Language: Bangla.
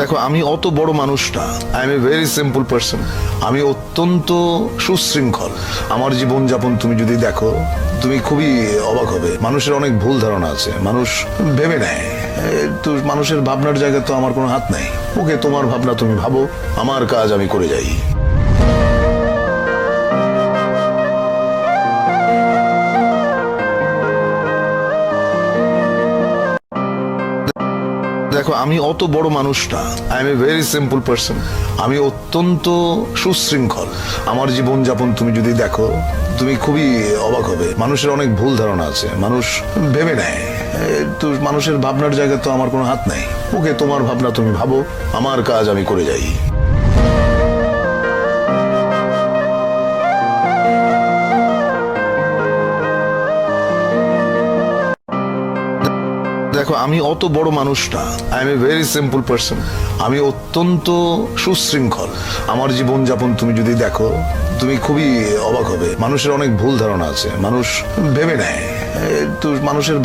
দেখো, আমি অত বড় মানুষ না। I M a very simple person. আমি অত্যন্ত সুশৃঙ্খল। আমার জীবনযাপন তুমি যদি দেখো, তুমি খুবই অবাক হবে। মানুষের অনেক ভুল ধারণা আছে, মানুষ ভেবে নেয় তো মানুষের ভাবনার জায়গায় তো আমার কোনো হাত নাই। ওকে, তোমার ভাবনা তুমি ভাবো, আমার কাজ আমি করে যাই। দেখো, আমি অত বড় মানুষ না। I M a very simple person. আমি অত্যন্ত সুশৃঙ্খল। আমার জীবনযাপন তুমি যদি দেখো, তুমি খুবই অবাক হবে। মানুষের অনেক ভুল ধারণা আছে, মানুষ ভেবে নেয় তো মানুষের ভাবনার জায়গায় তো আমার কোনো হাত নাই। ওকে, তোমার ভাবনা তুমি ভাবো, আমার কাজ আমি করে যাই। দেখো, আমি অত বড় মানুষ না। I M a very simple person. আমি অত্যন্ত সুশৃঙ্খল। আমার জীবনযাপন তুমি যদি দেখো, তুমি খুবই অবাক হবে। মানুষের অনেক ভুল ধারণা আছে, মানুষ ভেবে নেয় তো মানুষের